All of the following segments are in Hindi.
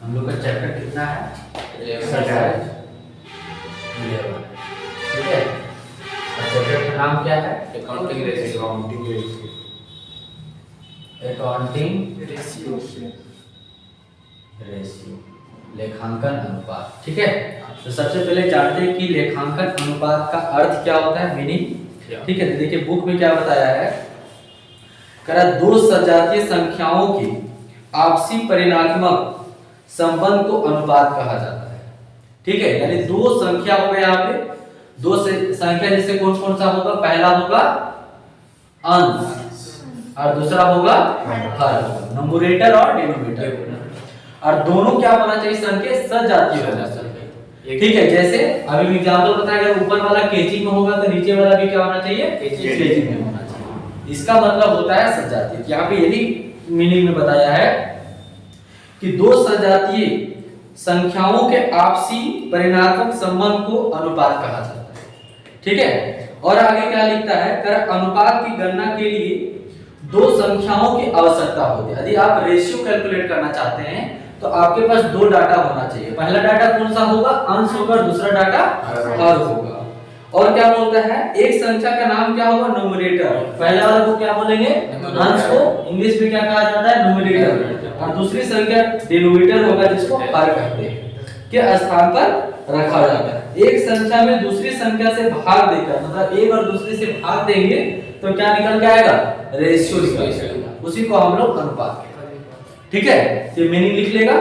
हम लोग का चैप्टर कितना है? 11 ठीक है। चैप्टर का नाम क्या है? Accounting ratio. अकाउंटिंग रेशियो, लेखांकन अनुपात। ठीक है। तो सबसे पहले जानते हैं कि लेखांकन अनुपात का अर्थ क्या होता है, मीनिंग। ठीक है। तो देखिए बुक में क्या बताया है, करा दो सजातीय संख्याओं की आपसी परिणात्मक संबंध को अनुपात कहा जाता है। ठीक है। यानी दो संख्या हो गए, यहाँ पे दो संख्या जैसे कौन कौन सा होगा, पहला होगा अंश और दूसरा होगा हर, न्यूमरेटर और डिनोमिनेटर। और दोनों क्या होना चाहिए, संख्या सजातीय होना चाहिए। ठीक है। जैसे अभी एग्जांपल बताया, अगर ऊपर वाला केजी में होगा तो नीचे वाला भी क्या होना चाहिए, केजी में होना चाहिए। इसका मतलब होता है सजातीय। यहाँ पे यही मीनिंग में बताया है कि दो सजातीय संख्याओं के आपसी परिणात्मक संबंध को अनुपात कहा जाता है। ठीक है। और आगे क्या लिखता है, कर अनुपात की गणना के लिए दो संख्याओं की आवश्यकता होती है। यदि आप रेशियो कैलकुलेट करना चाहते हैं तो आपके पास दो डाटा होना चाहिए। पहला डाटा कौन सा होगा, अंश होगा, दूसरा डाटा हर होगा। और क्या बोलता है, एक संख्या का नाम क्या होगा, न्यूमरेटर। पहले वाले को क्या बोलेंगे, अंश को इंग्लिश में क्या कहा जाता है, न्यूमरेटर। और दूसरी संख्या डिनोमिनेटर होगा, जिसको हर कहते हैं, के स्थान पर रखा जाता है। एक संख्या में दूसरी संख्या से भाग देकर, मतलब एक और दूसरे से भाग देंगे तो क्या निकल के आएगा, रेशियो निकलेगा। उसी को हम लोग अनुपात कहते हैं। ठीक है। तो मीनिंग लिख लेगा।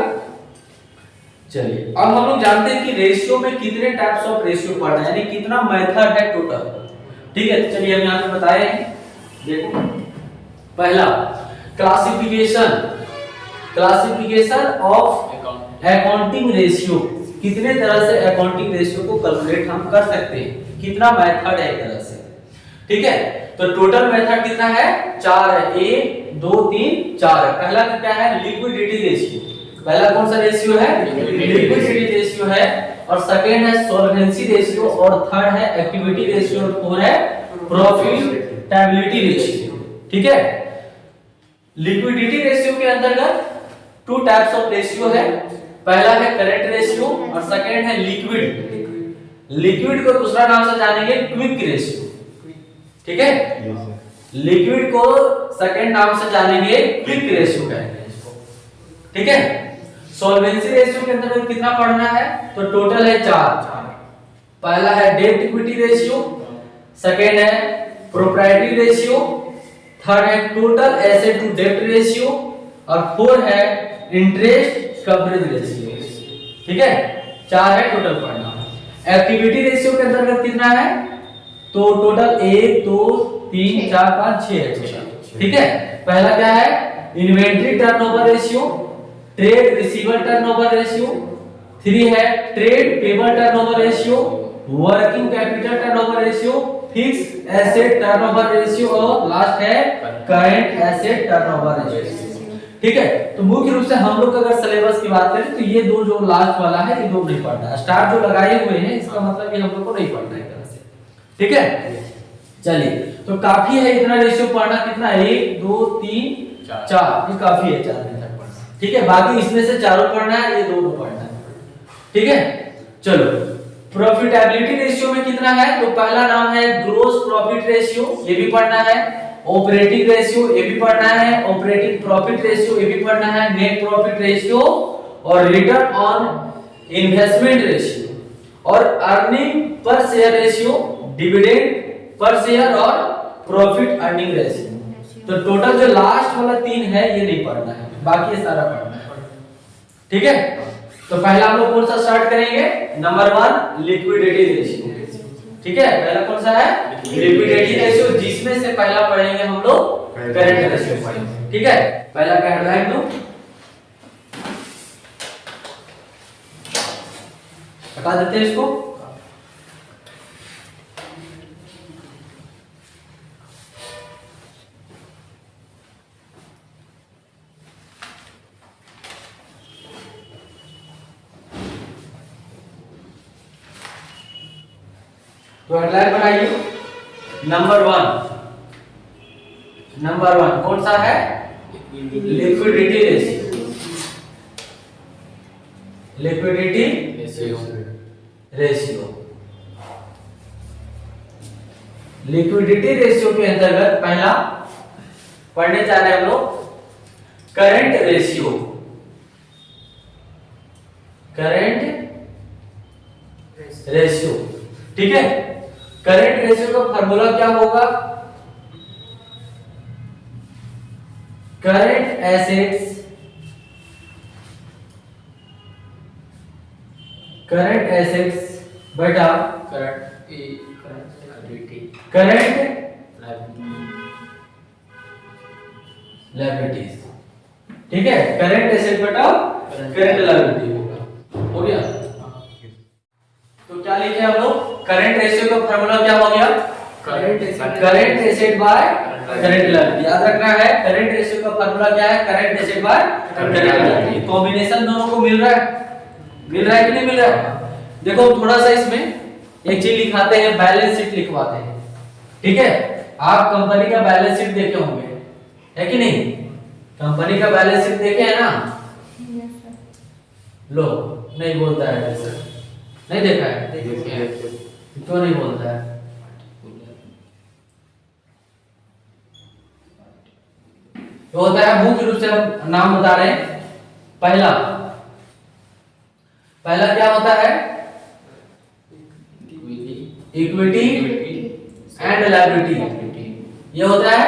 चलिए अब हम लोग जानते हैं कि रेशियो में कितने टाइप्स ऑफ रेशियो पढ़ना है, यानी कितना मेथड है टोटल। ठीक है। चलिए हम यहाँ पे बताए हैं, देखो पहला क्लासिफिकेशन ऑफ अकाउंटिंग रेशियो। कितने तरह से अकाउंटिंग रेशियो को कैलकुलेट हम कर सकते हैं, कितना मेथड है एक तरह से। ठीक है। तो टोटल मेथड कितना है, 4 है, 1 2 3 4 है। पहला क्या है, लिक्विडिटी रेशियो। पहला कौन सा रेशियो है, लिक्विडिटी रेशियो है। और सेकंड है सॉल्वेंसी रेशियो, और थर्ड है एक्टिविटी रेशियो, और फोर्थ है प्रॉफिटेबिलिटी रेशियो। ठीक है। लिक्विडिटी रेशियो के अंतर्गत टू टाइप्स ऑफ रेशियो है। पहला है करेंट रेशियो और सेकंड है लिक्विड। लिक्विड को दूसरा नाम से जानेंगे क्विक रेशियो। ठीक है। लिक्विड को सेकंड नाम से जानेंगे क्विक रेशियो कहेंगे इसको। ठीक है। सॉल्वेंसी रेशियो के अंतर्गत कितना पढ़ना है, तो टोटल है 4। पहला है डेब्ट इक्विटी रेशियो, सेकंड है प्रोप्राइटरी रेशियो, थर्ड है टोटल एसेट टू डेब्ट रेशियो, और फोर्थ है इंटरेस्ट कवरेज रेशियो। ठीक है। 4 है टोटल पढ़ना। एक्टिविटी रेशियो के अंतर्गत कितना है, तो टोटल 1 2 3 4 5 6 है टोटल। ठीक है। पहला क्या है, inventory turnover ratio, trade receivable turnover ratio, 3 है trade payable turnover ratio, working capital turnover ratio, fixed asset turnover ratio, और लास्ट है करंट एसेट टर्नओवर रेशियो। ठीक है। तो मुख्य रूप से हम लोग अगर सिलेबस की बात करें तो ये दो जो लास्ट वाला है, ये दो नहीं पढ़ना है। स्टार जो लगाए हुए हैं इसका मतलब ये हम लोग को नहीं पढ़ना है एक तरह से। ठीक है। चलिए तो काफी है इतना रेशियो पढ़ना, कितना 1 2 3 4, ये काफी है 4 तक पढ़ना। ठीक है। बाकी इसमें से चारों पढ़ना है, ये दो पढ़ना है। ठीक है। चलो प्रॉफिटेबिलिटी रेशियो में कितना है, तो पहला नाम है ग्रोस प्रॉफिट रेशियो, ये भी पढ़ना है। ऑपरेटिंग रेशियो ये भी पढ़ना है, ऑपरेटिंग प्रॉफिट रेशियो ये भी पढ़ना है, नेट प्रॉफिट रेशियो, और रिटर्न ऑन इन्वेस्टमेंट रेशियो, और earning per share ratio, dividend per share, और प्रॉफिट अर्निंग रेशियो। तो टोटल जो लास्ट वाला 3 है ये नहीं पढ़ना है, बाकी ये सारा पढ़ना है। ठीक है। तो पहला हम लोग कौन सा स्टार्ट करेंगे, नंबर 1 लिक्विडिटी रेशियो। ठीक है। पहला कौन सा है, लिक्विडिटी रेशियो, जिसमें से पहला पढ़ेंगे हम लोग करंट रेशियो पढ़ेंगे। ठीक है। पहला का हेडलाइन दो, हटा देते हैं इसको। तो हेडलाइन बनाइए, नंबर 1 कौन सा है, liquidity ratio. Liquidity ratio. Liquidity ratio के अंतर्गत पहला पढ़ने जा रहे हैं हम लोग करंट रेशियो। करंट रेशियो, ठीक है। करंट रेशियो का फार्मूला क्या होगा? करंट एसेट्स बटा करंट लायबिलिटीज, ठीक है। करंट एसेट बटा करंट लायबिलिटी होगा, हो गया। तो क्या लिखे हम लोग? करंट रेशियो का फार्मूला क्या हो गया? Current asset by current liability. याद रखना है करंट रेशियो का फार्मूला क्या है? Current asset by current liability. Combination दोनों को मिल रहा है कि नहीं मिल रहा है? देखो थोड़ा सा इसमें एक चीज लिखाते हैं, बैलेंस शीट लिखवाते हैं, ठीक है। आप कंपनी का बैलेंस शीट देखे होंगे, है कि नहीं? कंपनी का बैलेंस शीट देखे है ना? लो नहीं बोलता है सर, नहीं देखा है? क्यों नहीं बोलता है? तो होता है, मुख्य रूप से हम नाम बता रहे हैं। पहला क्या होता है? इक्विटी एंड लायबिलिटी, ये होता है।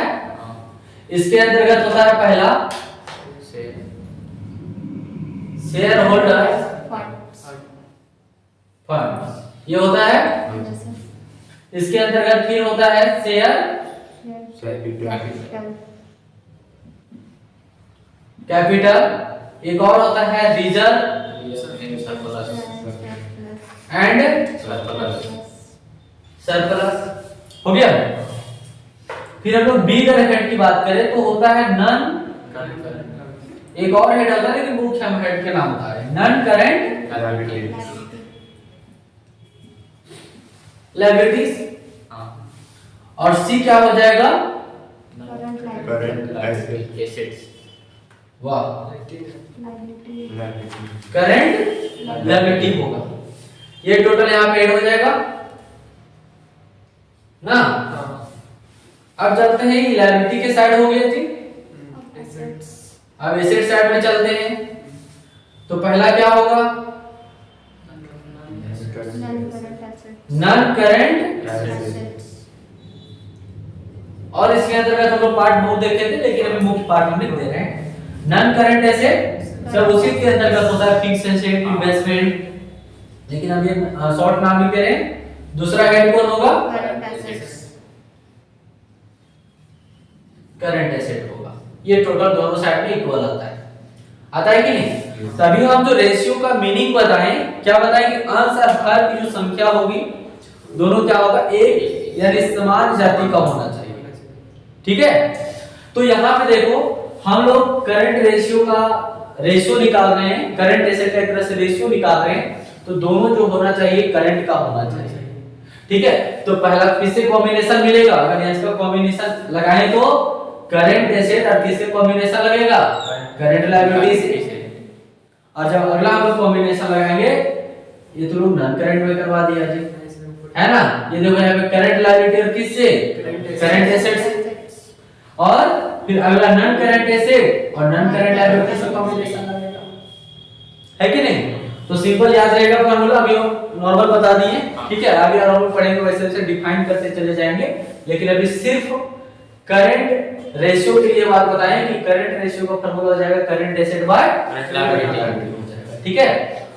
इसके अंतर्गत होता है पहला शेयर होल्डर्स फंड, ये होता है। इसके अंतर्गत फिर होता है शेयर कैपिटल, एक और होता है रिजर्व एंड सरप्लस, हो गया। फिर हम लोग बी हेड की बात करें तो होता है नन, एक और हेड होता है लेकिन मुख्य हम हेड के नाम बता रहे हैं, नन करंट लायबिलिटीज। और सी क्या हो जाएगा? करंट एसेट्स, वाह, करंट लायबिलिटी होगा। ये टोटल यहाँ पे ऐड हो जाएगा ना। अब चलते हैं, लायबिलिटी के साइड हो गई थी, अब एसेट साइड में चलते हैं। तो पहला क्या होगा? Non current assets. और इसके अंतर्गत हम लोग पार्ट बहुत देखे थे, लेकिन अभी मुख्य पार्ट हम लिख दे रहे हैं। नॉन करंट एसेट सब उसी के अंतर्गत होता है, फिक्स्ड एसेट, इन्वेस्टमेंट, लेकिन अब ये शॉर्ट नाम लिख दे रहे हैं। दूसरा हेड कौन होगा? करंट एसेट होगा। ये टोटल दोनों साइड में इक्वल आता है कि नहीं? तभी हम जो रेशियो का मीनिंग बताएं, क्या बताएं कि अंश और हर की जो संख्या होगी दोनों क्या होगा? एक यानी समान जाति का होना चाहिए, ठीक है। तो यहाँ पे देखो हम लोग करंट रेशियो का रेशियो निकाल रहे हैं, करंट एसेट का एक तरह से रेशियो निकाल रहे हैं, तो दोनों जो होना चाहिए करंट का होना चाहिए, ठीक है। तो पहला किससे कॉम्बिनेशन मिलेगा? अगर इसका कॉम्बिनेशन लगाएं तो करंट एसेट, और किससे कॉम्बिनेशन लगेगा? करंट लायबिलिटी से। और जब अगला हम लोग कॉम्बिनेशन लगाएंगे, ये तो लोग नॉन करंट में करवा दिया जी, है ना। ये देखो यहाँ पे करंट लायबिलिटी और किससे? करंट एसेट से। और फिर अगला नॉन करंट एसेट और नॉन करंट लायबिलिटी से कॉम्बिनेशन लगेगा, है कि नहीं? तो सिंपल याद रहेगा फार्मूला, अभी हम नॉर्मल बता दिए, ठीक है। आगे और हम पढ़ेंगे वैसे वैसे डिफाइन करते चले जाएंगे, लेकिन अभी सिर्फ करंट रेशियो के लिए बात बताएं कि करंट रेशियो का फार्मूला हो जाएगा current asset by current liability, ठीक है।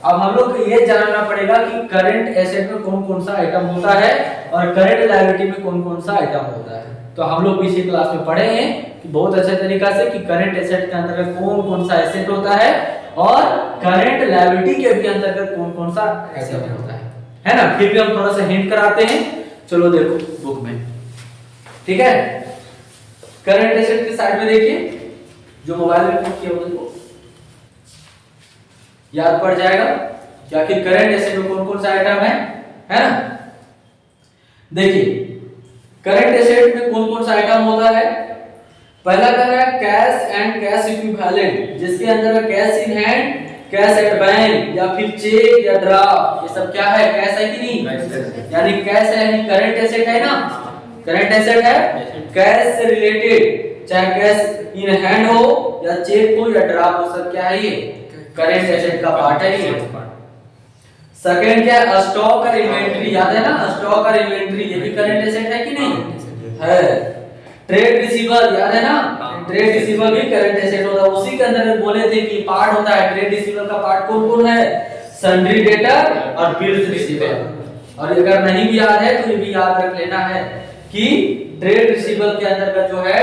अब हम लोग को ये जानना पड़ेगा कि करंट एसेट में कौन कौन सा आइटम होता है और करंट लायबिलिटी में कौन कौन सा आइटम होता है। तो हम लोग पिछली क्लास में पढ़े हैं कि बहुत अच्छे तरीका से कि करंट एसेट के अंतर्गत कौन कौन सा एसेट होता है और करंट लायबिलिटी के भी अंतर्गत कौन कौन सा एसेट होता है ना। फिर भी हम थोड़ा सा हिंट कराते हैं, चलो देखो बुक में, ठीक है। करंट एसेट के साइड में देखिए, जो मोबाइल में बुक किया देखो याद पड़ जाएगा कि आखिर करंट एसेट में कौन कौन सा आइटम है ना। देखिए करंट एसेट में कौन कौन सा आइटम होता है। पहला कह रहा है कैश एंड कैश इक्विवेलेंट, जिसके अंदर cash in hand, cash at bank या फिर चेक या ड्राफ्ट, ये सब क्या है? कैश है कि नहीं? यानी कैश है यानी करंट एसेट है ना, करंट एसेट है। कैश से रिलेटेड चाहे कैश इन हैंड हो या चेक हो या ड्राफ्ट हो, सब क्या है? ये करंट एसेट का पार्ट है ये। सेकंड क्या है? स्टॉक और इन्वेंटरी, याद है ना? स्टॉक और इन्वेंटरी ये भी करंट एसेट है कि नहीं? है। ट्रेड रिसीवर याद है ना? ट्रेड रिसीवर भी करंट एसेट होता है। उसी के अंदर में बोले थे कि पार्ट होता है ट्रेड रिसीवर का। पार्ट कौन कौन है? सन्ड्री डेटर और बिल्स रिसीवर। और अगर नहीं भी याद है तो ये भी याद रख लेना है कि ट्रेड रिसीवर के अंदर जो है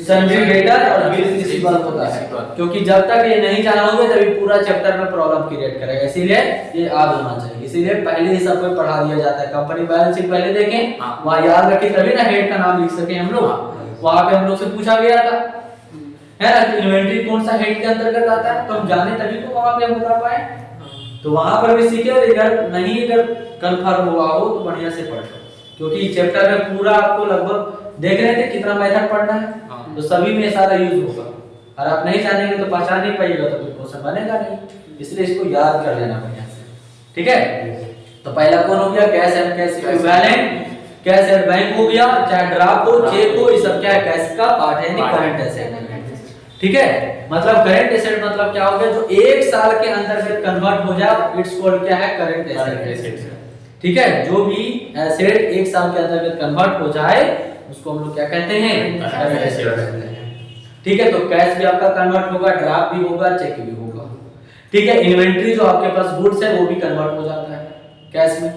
सन्ड्री डेटर और बिल्स रिसीवर होता है, क्योंकि जब तक ये नहीं जाना होगा तभी पूरा चैप्टर में प्रॉब्लम क्रिएट करेगा, इसीलिए ये याद होना चाहिए। इसीलिए पहले ही सब को पढ़ा दिया जाता है। कंपनी बैलेंस शीट पहले देखें, वहां याद रखें, तभी ना हेड का नाम लिख सके हम लोग। वहां पे हम लोग से पूछा गया था है ना कि इन्वेंटरी कौन सा हेड के अंतर्गत आता है, तो हम जाने तभी तो वहां पे हम बता पाए। तो वहां पर भी सीखे। और अगर कंफर्म हुआ हो तो बढ़िया से पढ़ लो, क्योंकि चैप्टर में पूरा आपको लगभग देख रहे थे कितना मेथड पढ़ना है, तो सभी में सारा यूज होगा। और आप नहीं जानेंगे तो पहचान नहीं पाइएगा तो फिर क्वेश्चन बनेगा नहीं, इसलिए इसको याद कर लेना बढ़िया से, ठीक है। तो पहला कौन हो गया? Cash and cash equivalent. Cash at bank हो गया, चाहे ड्राफ्ट हो चेक हो, ये सब क्या है? कैश का पार्ट है, यानी करंट एसेट, ठीक है। मतलब करंट एसेट मतलब क्या हो गया? जो एक साल के अंदर से कन्वर्ट हो जाए, इट्स कॉल्ड क्या है? करंट एसेट, ठीक है। जो भी एसेट एक साल के अंदर कन्वर्ट हो जाए उसको हम लोग क्या कहते हैं? करंट एसेट कहते हैं, ठीक है। तो कैश भी आपका कन्वर्ट होगा, ड्राफ्ट भी होगा, चेक भी होगा, ठीक है। इन्वेंटरी जो आपके पास गुड्स है वो भी कन्वर्ट हो जाता है कैश में,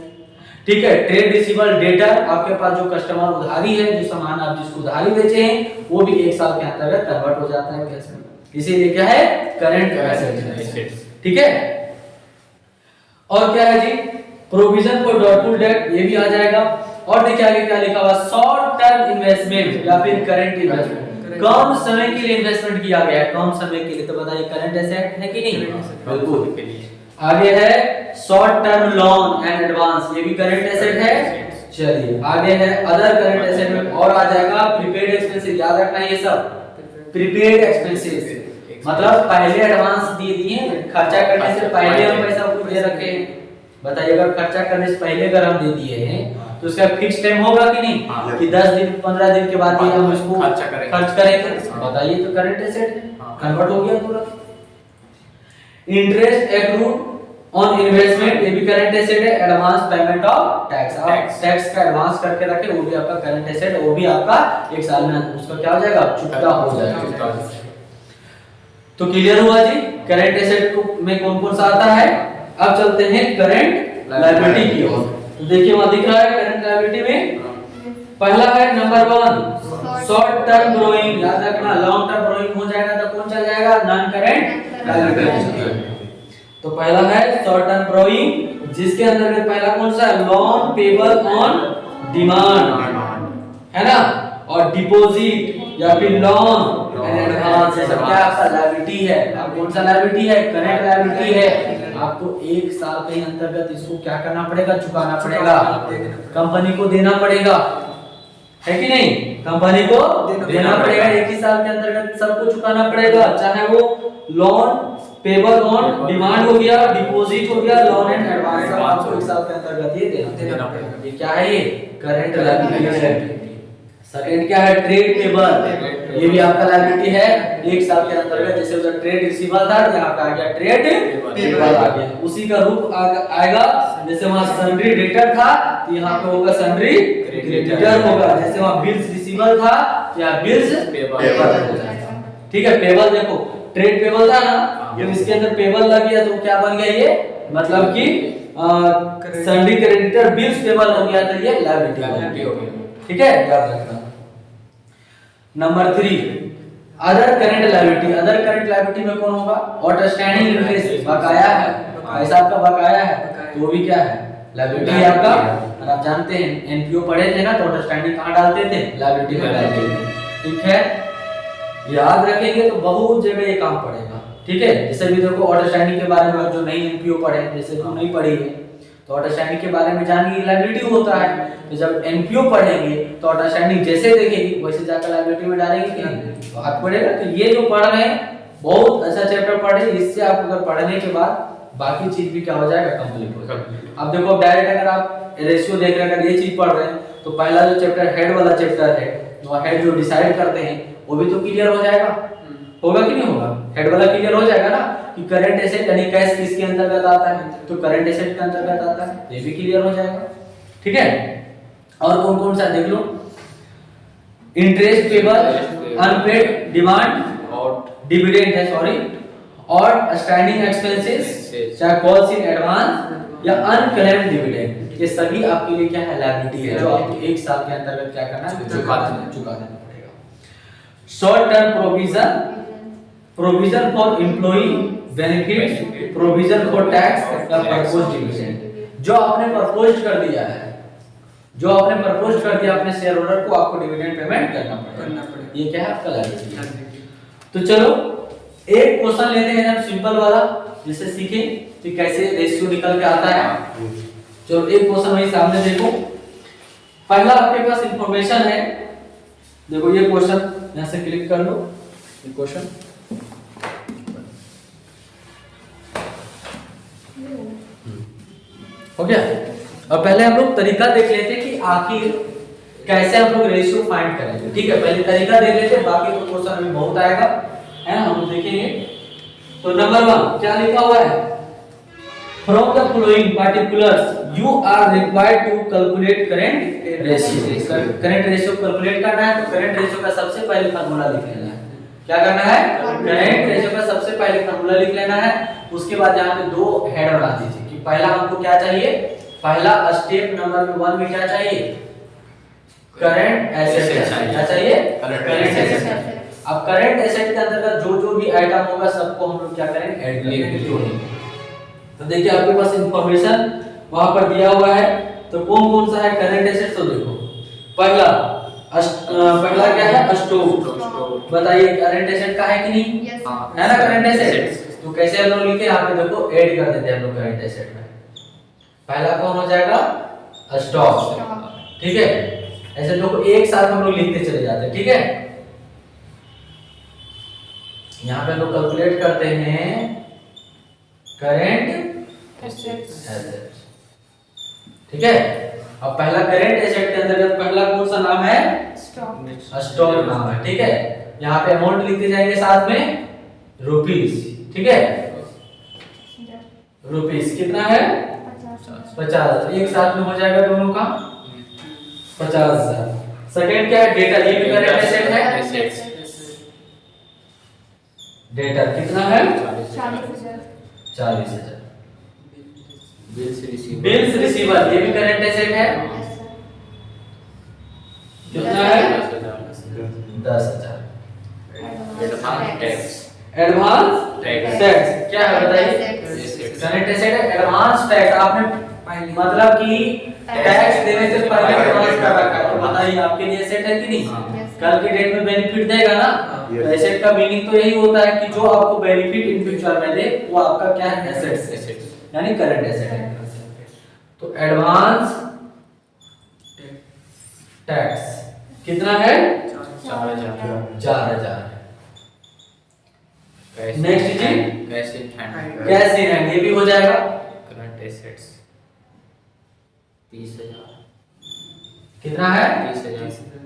ठीक है। ट्रेड रिसीवेबल डेटर, आपके पास जो कस्टमर उधारी है, जो सामान आप जिसको उधारी बेचे हैं, वो भी एक साल के अंतर्गत कन्वर्ट हो जाता है कैश में, इसीलिए क्या है? करंट एसेट, ठीक है। और क्या है जी? प्रोविजन फॉर डाउटफुल डेट, ये भी आ जाएगा। और देखिए आगे क्या लिखा हुआ? शॉर्ट टर्म इन्वेस्टमेंट या फिर करंट इन्वेस्टमेंट, कम समय के लिए इन्वेस्टमेंट किया गया है, कम समय के लिए, तो बताइए करंट एसेट है कि नहीं? बिल्कुल। आगे है short term loan and advance, ये भी करंट एसेट है। चलिए आगे है अदर करंट एसेट में और आ जाएगा प्रीपेड एक्सपेंसेस, याद रखना है ये सब प्रीपेड एक्सपेंसेस, मतलब पहले एडवांस दे दिए, खर्चा करने से पहले हम पैसा को दे रखे हैं। बताइए अगर खर्चा करने से पहले अगर हम दे दिए हैं तो उसका फिक्स टाइम होगा कि नहीं? कि 10 दिन 15 दिन के बाद ये हम इसको खर्च करेंगे, बताइए तो करंट एसेट कन्वर्ट हो गया पूरा। इंटरेस्ट एक्रूड ऑन इन्वेस्टमेंट, ये भी करंट एसेट है। एडवांस पेमेंट ऑफ टैक्स, आप टैक्स का एडवांस करके रखे, वो भी आपका करंट एसेट, वो भी आपका एक साल में उसका क्या हो जाएगा? चुकता हो जाएगा। तो क्लियर हुआ जी करंट एसेट में कौन कौन सा आता है। अब चलते हैं करंट लायबिलिटी की ओर। तो देखिए वहां दिख रहा है करंट लायबिलिटी में पहला है नंबर 1 शॉर्ट टर्म बोरोइंग, याद रखना। लॉन्ग टर्म बोरोइंग हो जाएगा तो कौन चल जाएगा? Non current liability. तो पहला है शॉर्ट टर्म बोरोइंग, जिसके अंदर में पहला कौन सा है? लोन पेबल ऑन डिमांड, है ना। और डिपॉजिट या फिर लोन एंड एडवांस, ये सब क्या आपका लायबिलिटी है। अब कौन सा लायबिलिटी है? करंट लायबिलिटी है। आपको एक साल के अंतर्गत इसको क्या करना पड़ेगा? चुकाना पड़ेगा, कंपनी को देना पड़ेगा, है कि नहीं? कंपनी को देना पड़ेगा, एक ही साल के अंतर्गत सबको चुकाना पड़ेगा, चाहे वो लोन पेबल ऑन डिमांड हो गया, डिपॉजिट हो गया, लोन एंड एडवांस, सब आपको एक साल के अंतर्गत ये देना पड़ेगा। ये क्या है? ये करंट लायबिलिटी है। सेकंड क्या है? ट्रेड पेबल, ये भी आपका लायबिलिटी है एक साल के अंतर्गत। जैसे उधर ट्रेड रिसीवेबल था, यहाँ पे आ गया ट्रेड पेबल आ गया, उसी का रूप आएगा। जैसे वहाँ सन्ड्री डेटर था तो यहाँ पे होगा सन्ड्री क्रेडिटर होगा। जैसे वहाँ बिल्स रिसीवेबल था यहाँ बिल्स पेबल होगा, ठीक है। पेबल देखो ट्रेड पेबल था ना, तो इसके अंदर पेबल लग गया तो क्या बन गया ये? मतलब कि सन्ड्री क्रेडिटर बिल्स पेबल हो गया तो ये लायबिलिटी हो गया, ठीक है, याद रखना। Number 3 other current liability. Other current liability में कौन होगा? आउटस्टैंडिंग इंटरेस्ट, बकाया है, पैसा आपका बकाया है, तो भी क्या है? लायबिलिटी है आपका। और आप जानते हैं एनपीओ पढ़े थे ना, तो आउटस्टैंडिंग कहां डालते थे? लायबिलिटी में डालते थे, ठीक है। याद रखेंगे तो बहुत जगह ये काम पड़ेगा, ठीक है। जैसे भी देखो आउटस्टैंडिंग के बारे में जो नहीं एनपीओ पढ़े, जैसे तुम नहीं पढ़ी है तो आउटस्टैंडिंग के बारे में जानिए, लायबिलिटी होता है। तो जब एनपीओ पढ़ेंगे तो आउटस्टैंडिंग जैसे देखेगी वैसे जाकर लायबिलिटी में डालेंगे कि नहीं, तो हाथ पड़ेगा। तो ये जो पढ़ रहे हैं बहुत अच्छा चैप्टर पढ़े, इससे आप अगर पढ़ने के बाद बाकी चीज भी क्या हो जाएगा, कंप्लीट हो जाएगा। अब देखो डायरेक्ट अगर आप रेशियो देख रहे हैं, अगर ये चीज पढ़ रहे हैं तो पहला जो चैप्टर हेड वाला चैप्टर है, वो हेड जो डिसाइड करते हैं वो भी तो क्लियर हो जाएगा, होगा कि नहीं होगा? हेड वाला क्लियर हो जाएगा ना कि करंट एसेट यानी कैश किसके अंतर्गत आता है, तो करंट एसेट के अंतर्गत आता है, ये भी क्लियर हो जाएगा। ठीक है, और कौन कौन सा देख लो, इंटरेस्ट पेबल, अनपेड डिमांड और डिविडेंड है, सॉरी, और स्टैंडिंग एक्सपेंसेस, चाहे कॉल्स इन एडवांस या अनक्लेम्ड डिविडेंड, ये सभी आपके लिए क्या है, लायबिलिटी है, जो आपको 1 साल के अंतर्गत क्या करना है, चुका देना पड़ेगा। Short term provision, provision for employee benefit, provision for tax या प्रपोज्ड डिविडेंड, जो आपने प्रपोज कर दिया है, जो आपने प्रपोज कर दिया अपने शेयर होल्डर को, आपको डिविडेंड पेमेंट करना पड़ेगा, ये क्या है आपका लायबिलिटी। तो चलो एक क्वेश्चन लेते हैं हम सिंपल वाला, जिससे सीखे कि कैसे रेशियो निकल के आता है। चलो एक क्वेश्चन वही सामने देखो, पहला आपके पास इंफॉर्मेशन है, देखो ये क्वेश्चन यहां से क्लिक कर लो, ये क्वेश्चन हो गया। अब पहले हम लोग तरीका देख लेते हैं कि आखिर कैसे हम लोग रेशियो फाइंड करेंगे। ठीक है, पहले तरीका देख लेते हैं, बाकी तो क्वेश्चन अभी बहुत आएगा, है ना, हम देखेंगे। तो नंबर 1 क्या लिखा हुआ है, from the following particulars you are required to calculate current ratio. Current ratio calculate करना है तो करंट रेशियो का सबसे पहले फार्मूला लिख लेना है। क्या करना है, करंट रेशियो का सबसे पहले फार्मूला लिख लेना है। उसके बाद यहाँ पे 2 हेड बना दीजिए कि पहला हमको क्या चाहिए, पहला स्टेप नंबर 1 में क्या चाहिए, करंट एसेट चाहिए, क्या चाहिए, करंट एसेट। अब करंट एसेट के अंतर्गत जो जो भी आइटम होगा सबको हम लोग क्या करेंगे, ऐड करेंगे। तो देखिए आपके पास इंफॉर्मेशन वहां पर दिया हुआ है, तो कौन कौन सा है करंट एसेट, तो देखो पहला क्या है, स्टोव। बताइए करंट एसेट का है कि नहीं, है ना करंट एसेट। तो कैसे हम लोग लिखे, यहाँ पे देखो ऐड कर देते हैं हम लोग करंट एसेट में। पहला कौन हो जाएगा, स्टॉक। ठीक है, ऐसे देखो एक साथ हम लोग लिखते चले जाते हैं। ठीक है, यहाँ पे लोग कैलकुलेट करते हैं करंट एसेट। ठीक है, अब पहला करंट एसेट के अंतर्गत पहला कौन सा नाम है, स्टॉक नाम है। ठीक है, यहाँ पे अमाउंट लिखते जाएंगे साथ में रुपीस। ठीक है, रुपीस कितना है, 50। एक साथ में हो जाएगा दोनों का 50,000। सेकंड क्या है, डेटा, ये भी करंट एसेट है। डेटा कितना है, 40,000। बिल्स रिसीवर, ये भी करंट एसेट है, कितना है, 10,000। एडवांस टैक्स क्या है बताइए, करंट एसेट है। एडवांस टैक्स आपने मतलब कि टैक्स देने से पहले एडवांस कर रखा है, तो बताइए आपके लिए एसेट है कि नहीं, कल के डेट में बेनिफिट देगा ना। तो एसेट का मीनिंग तो यही होता है कि जो आपको बेनिफिट इन फ्यूचर में दे वो आपका क्या है, एसेट, यानी करंट एसेट है। तो एडवांस टैक्स कितना है, 4,000। Next G cash in hand, ये भी हो जाएगा। Current assets 30,000। कितना है, 30,000।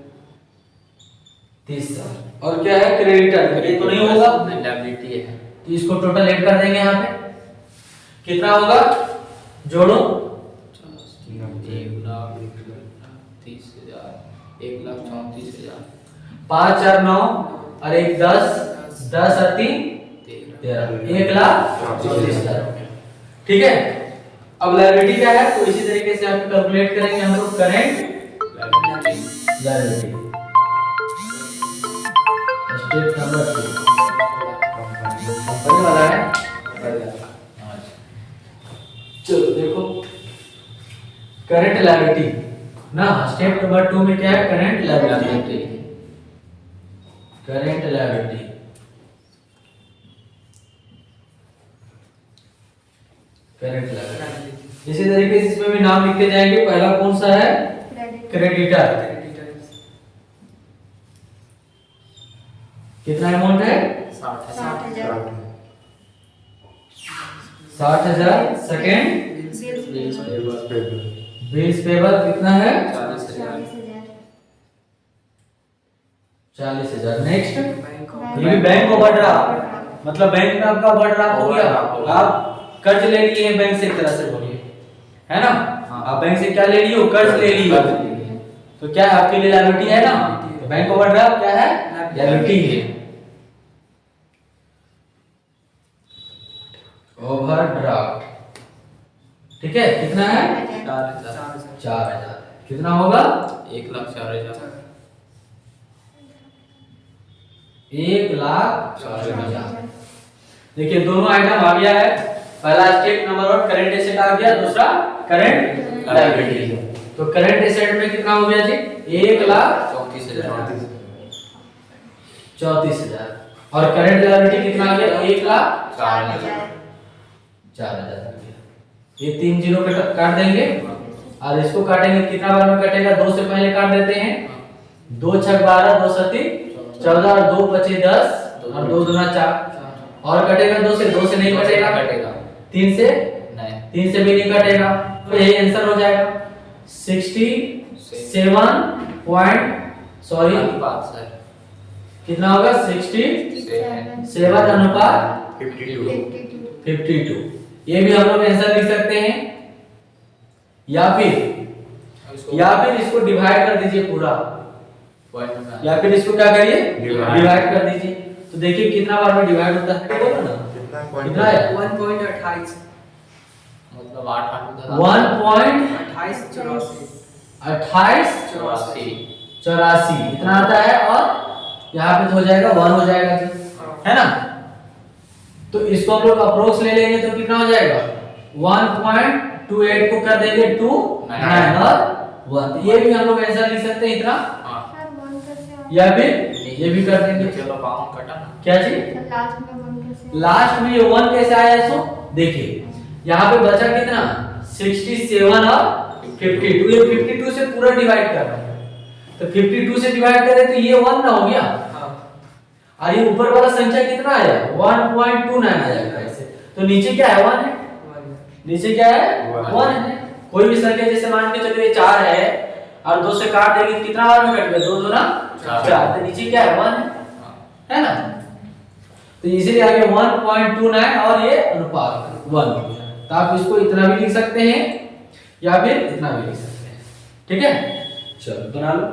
30,000। और क्या है, क्रेडिटर, ये तो नहीं होगा, लायबिलिटी है, तो इसको टोटल ऐड कर देंगे। यहाँ पे कितना होगा, जोड़ो, 1,30,000, 1,34,000। 5 4 9 और 1 10, 10 और 3 13, 1,34,000। ठीक है, अब लायबिलिटी क्या है, तो इसी तरीके से आप कैलकुलेट करेंगे हम लोग current liability. Step number 2 company वाला है। चलो देखो करंट लायबिलिटी ना, स्टेप नंबर 2 में क्या है, current liability. Current liability current liability इसी तरीके से इसमें भी नाम लिखते जाएंगे। पहला कौन सा है, क्रेडिटर। कितना अमाउंट है, 60,000 60,000। सेकेंड बिल्स पेबल कितना है? 40,000। नेक्स्ट, ये भी बैंक ओवरड्राफ्ट, मतलब बैंक में आपका ओवरड्राफ्ट हो गया, आप कर्ज ले लिए हैं बैंक से, एक तरह से बोलिए, है ना? आप बैंक से क्या ले लिए हो? कर्ज ले लिए हो। तो क्या आपके लिए लायबिलिटी है ना? तो बैंक ओवरड्राफ्ट क्या है? लायबिलिटी है। ओवरड्राफ्ट, ठीक है, कितना है? 4,000। कितना होगा? 1,04,000। 1,04,000। देखिए दोनों आइटम आ गया है, पहला स्टेट नंबर और करंट एसेट आ गया, दूसरा करंट लायबिलिटी। तो करंट एसेट में कितना हो गया जी? 1,34,000। 34,000। और करंट लायबिलिटी कितना आ गया? 1,04,000। 4,000 आ गया। ये 3 जीरो काट देंगे और इसको काटेंगे, कितना बार में कटेगा? 2 से पहले काट देते हैं। 2 छक 12, 2 सती 14 और 2 बचे 10 और 2 दूना 4। और कटेगा 2 से? 2 से नहीं कटेगा। 3 से? नहीं। 3 से भी नहीं कटेगा। तो यही आंसर हो जाएगा 67 पॉइंट, सॉरी कितना होगा? 67 अनुपात 52। ये भी हम लोग आंसर लिख सकते हैं, या फिर इसको डिवाइड कर दीजिए पूरा, या फिर इसको क्या करिए? डिवाइड कर दीजिए। तो देखिए कितना बार में डिवाइड होता है, बोलो ना कितना है? 1.28 मतलब 8 1.28 इतना आता है, और यहाँ पे तो हो जाएगा 1 हो जाएगा जी, है ना? तो इसको हम लोग अप्रोक्स ले लेंगे तो कितना हो जाएगा? 1.28 को कर देंगे 2 9 और 1। ये भी हम लोग आंसर लिख सकते हैं इतना, या फिर ये भी कर देंगे। चलो काउंट कटा ना। क्या जी? लास्ट में ये 1 कैसे आया? इसको देखिए यहाँ पे बचा कितना? 67 और 52। ये 52 से पूरा डिवाइड कर रहे हैं, तो 52 से डिवाइड करें तो ये 1 ना हो गया, और ये ऊपर वाला संख्या कितना आया? 1.29 आ जाएगा ऐसे। तो नीचे क्या है? 1 है। नीचे क्या है? 1 है। कोई भी संख्या, जैसे मान के चलिए 4 है और 2 से काट देंगे, कितना बार में कट गया? 2 दूना 4। तो नीचे क्या है? 1 है ना? तो इसीलिए आ गया 1.29 और ये अनुपात 1 हो गया। तो आप इसको इतना भी लिख सकते हैं या फिर इतना भी लिख सकते हैं, ठीक है? चलो बना लो।